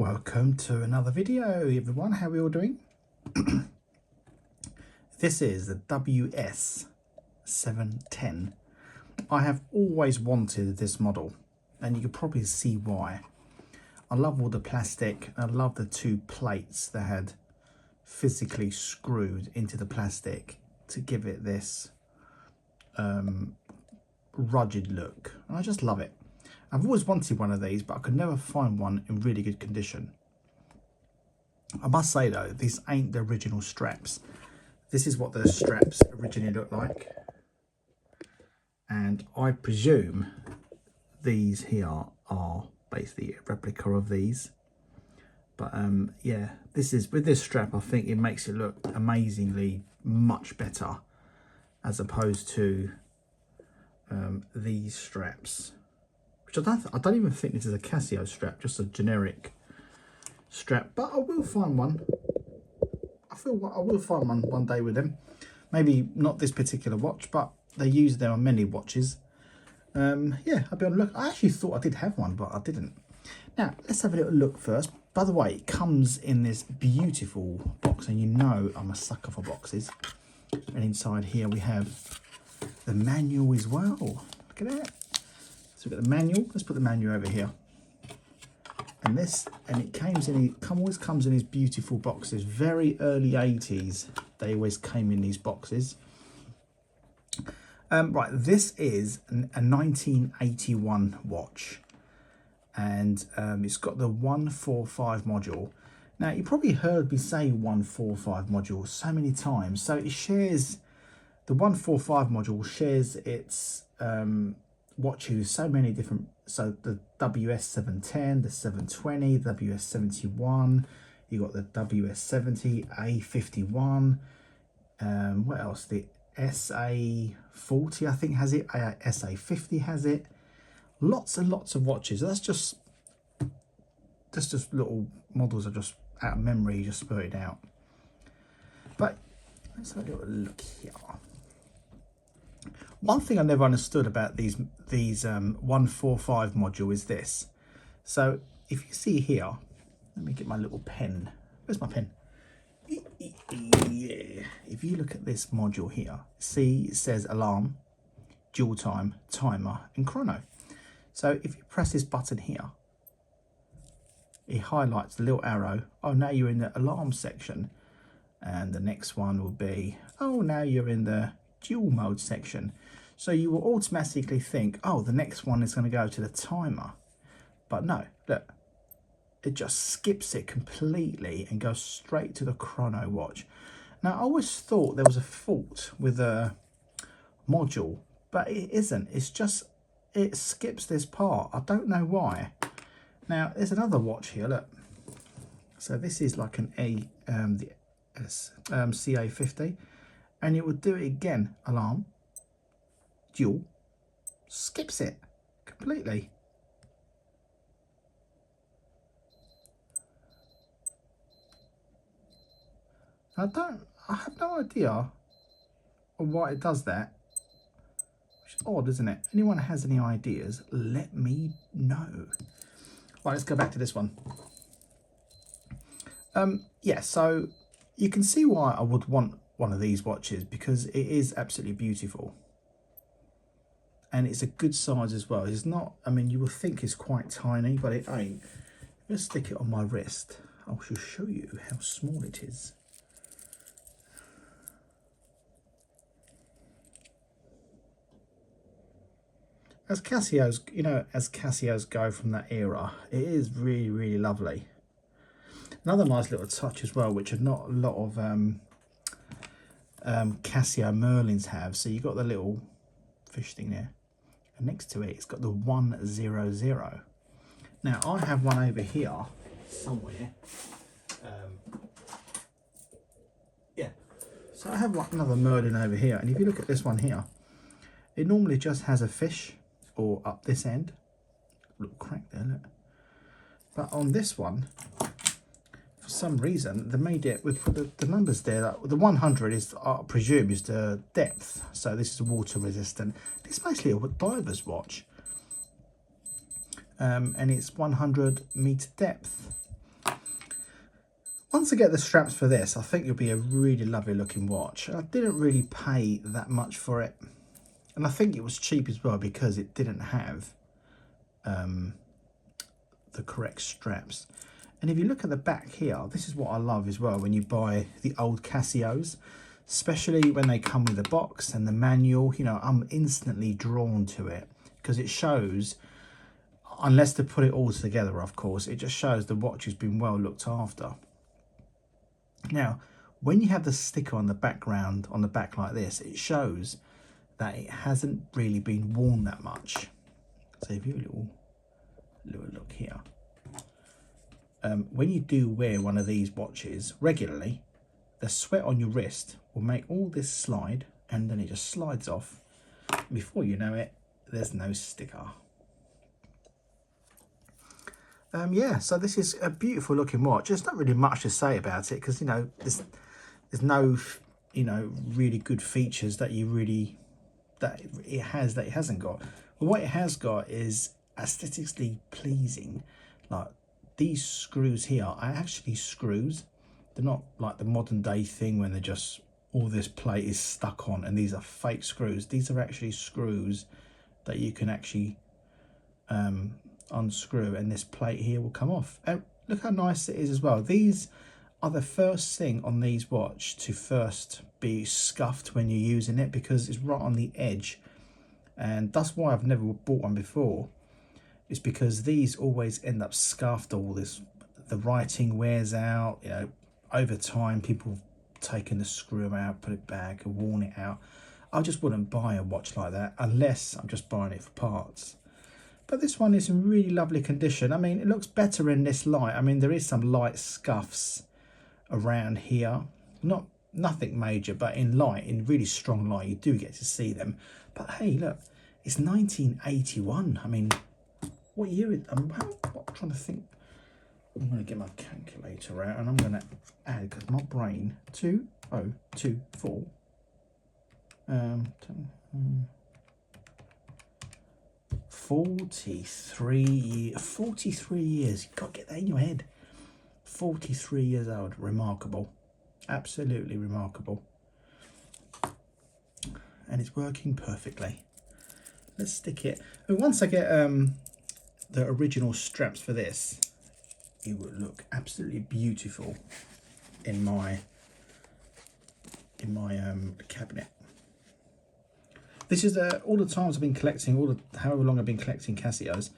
Welcome to another video, everyone. How are we all doing? This is the ws-710. I have always wanted this model, and you can probably see why. I love all the plastic. I love the two plates that had physically screwed into the plastic to give it this rugged look, and I just love it. I've always wanted one of these, but I could never find one in really good condition. I must say though, these ain't the original straps. This is what the straps originally look like, and I presume these here are basically a replica of these. But yeah, this is, with this strap, I think it makes it look amazingly much better as opposed to these straps. I don't even think this is a Casio strap, just a generic strap, but I will find one. I will find one day with them. Maybe not this particular watch, but they use them on many watches. Yeah, I'll be on the look. I actually thought I did have one, but I didn't. Now, let's have a little look first. By the way, it comes in this beautiful box, and you know I'm a sucker for boxes. And inside here we have the manual as well. Look at that. So we've got the manual. Let's put the manual over here. And this, and it always comes in these beautiful boxes. Very early 80s, they always came in these boxes. Right, this is a 1981 watch, and it's got the 145 module. Now, you probably heard me say 145 module so many times. So it shares, the 145 module shares its watches so many different, so the ws-710, the 720, ws-71, you got the ws-70, a51, what else, the sa40 I think has it, sa50 has it, lots and lots of watches. That's just little models are just out of memory, just spurted out. But let's have a little look here. One thing I never understood about these 145 module is this. So if you see here, let me get my little pen. Where's my pen? Yeah. If you look at this module here, see it says alarm, dual time, timer, and chrono. So if you press this button here, it highlights the little arrow. Oh, now you're in the alarm section. And the next one will be, oh, now you're in the dual mode section. So you will automatically think, oh, the next one is going to go to the timer. But no, look, it just skips it completely and goes straight to the chrono watch. Now, I always thought there was a fault with the module, but it isn't. It's just, it skips this part. I don't know why. Now, there's another watch here, look. So this is like an CA50, and it would do it again, alarm, dual, skips it completely. I have no idea why it does that, which is odd, isn't it? Anyone has any ideas, let me know. Right, let's go back to this one. Yeah, so you can see why I would want one of these watches, because it is absolutely beautiful. And it's a good size as well. It's not, I mean, you will think it's quite tiny, but it ain't. Let's stick it on my wrist. I shall show you how small it is. As Casios, you know, as Casios go from that era, it is really, really lovely. Another nice little touch as well, which not a lot of Casio Merlins have. So you've got the little fish thing there, and next to it, it's got the 100. Now I have one over here somewhere. Yeah, so I have another Merlin over here, and if you look at this one here, it normally just has a fish, or up this end, little crack there, look. But on this one, for some reason, they made it with the numbers there. The 100 is, I presume, is the depth. So this is water resistant. It's basically a diver's watch. And it's 100 meter depth. once I get the straps for this, I think it'll be a really lovely looking watch. I didn't really pay that much for it, and I think it was cheap as well because it didn't have the correct straps. And if you look at the back here, this is what I love as well when you buy the old Casios, especially when they come with the box and the manual. You know, I'm instantly drawn to it because it shows, unless to put it all together, of course, it just shows the watch has been well looked after. Now, when you have the sticker on the background, on the back like this, it shows that it hasn't really been worn that much. So if you have a little look here, when you do wear one of these watches regularly, the sweat on your wrist will make all this slide, and then it just slides off. Before you know it, there's no sticker. Yeah, so this is a beautiful looking watch. There's not really much to say about it because, you know, there's no, you know, really good features that it hasn't got. But what it has got is aesthetically pleasing. Like these screws here are actually screws. They're not like the modern day thing when they're just all this plate is stuck on and these are fake screws. These are actually screws that you can actually unscrew, and this plate here will come off. And look how nice it is as well. These are the first thing on these watch to first be scuffed when you're using it, because it's right on the edge, and that's why I've never bought one before. It's because these always end up scuffed. All this, the writing wears out, you know, over time. People have taken the screw out, put it back and worn it out. I just wouldn't buy a watch like that unless I'm just buying it for parts. But this one is in really lovely condition. I mean, it looks better in this light. I mean, there is some light scuffs around here. Nothing major, but in light, in really strong light, you do get to see them. But hey, look, it's 1981. I mean, what year is I'm trying to think. I'm going to get my calculator out and I'm going to add, because my brain, 2024. 43 years. You've got to get that in your head. 43 years old. Remarkable. Absolutely remarkable. And it's working perfectly. Let's stick it. And once I get the original straps for this, it will look absolutely beautiful in my cabinet. This is all the times I've been collecting, however long I've been collecting Casios,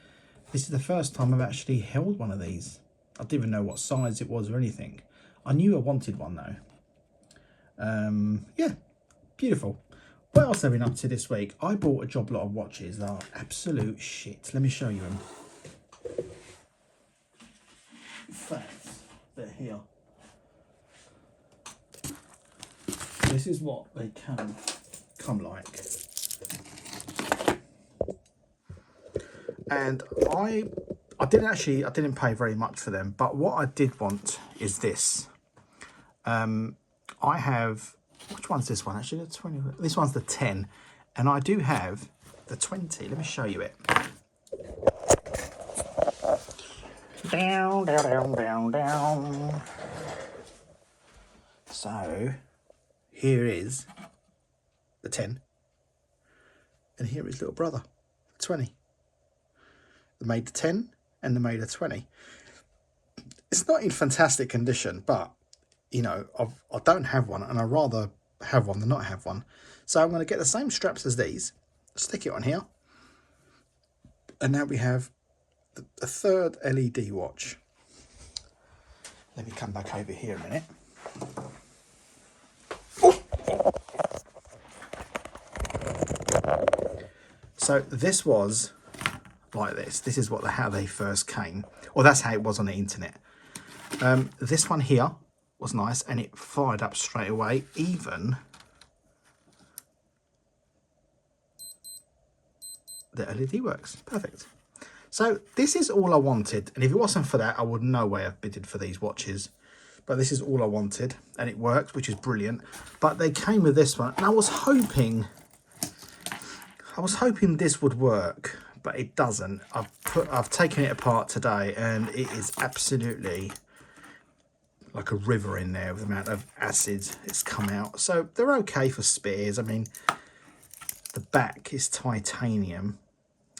this is the first time I've actually held one of these. I didn't even know what size it was or anything. I knew I wanted one though. Yeah, beautiful. What else have I been up to this week? I bought a job lot of watches that are absolute shit. Let me show you them. In fact, they're here. This is what they can come like. And I didn't pay very much for them, but what I did want is this. I have, which one's this one? Actually, the 20. This one's the 10, and I do have the 20. Let me show you it. Down, down, down, down, down. So here is the 10, and here is little brother, the 20. They made the 10 and they made a 20. It's not in fantastic condition, but you know, I don't have one, and I'd rather have one than not have one. So I'm going to get the same straps as these, stick it on here, and now we have a third LED watch. Let me come back over here a minute. So this was like this. This is how they first came, or that's how it was on the internet. This one here was nice, and it fired up straight away. Even the LED works perfect. So this is all I wanted, and if it wasn't for that, I would no way have bidded for these watches. But this is all I wanted, and it works, which is brilliant. But they came with this one, and I was hoping this would work, but it doesn't. I've taken it apart today, and it is absolutely like a river in there with the amount of acid it's come out. So they're okay for spears. I mean, the back is titanium.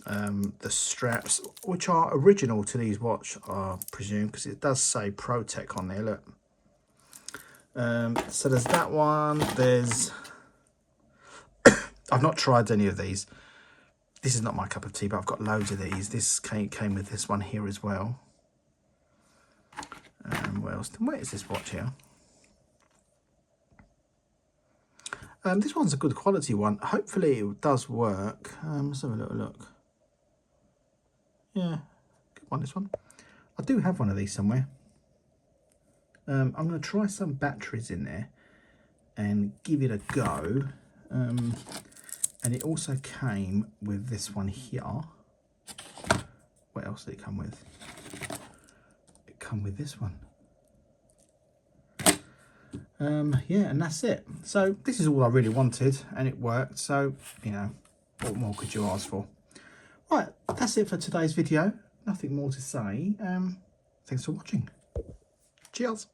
The straps, which are original to these watch, I presume, because it does say Protec on there, look. So there's that one. There's I've not tried any of these. This is not my cup of tea, but I've got loads of these. This came with this one here as well. What else? Where is this watch here? This one's a good quality one. Hopefully it does work. Let's have a little look. Yeah, good one, this one. I do have one of these somewhere. I'm going to try some batteries in there and give it a go. And it also came with this one here. What else did it come with? It come with this one. Yeah, and that's it. So this is all I really wanted, and it worked. So, you know, what more could you ask for? Right, that's it for today's video. Nothing more to say. Thanks for watching. Cheers.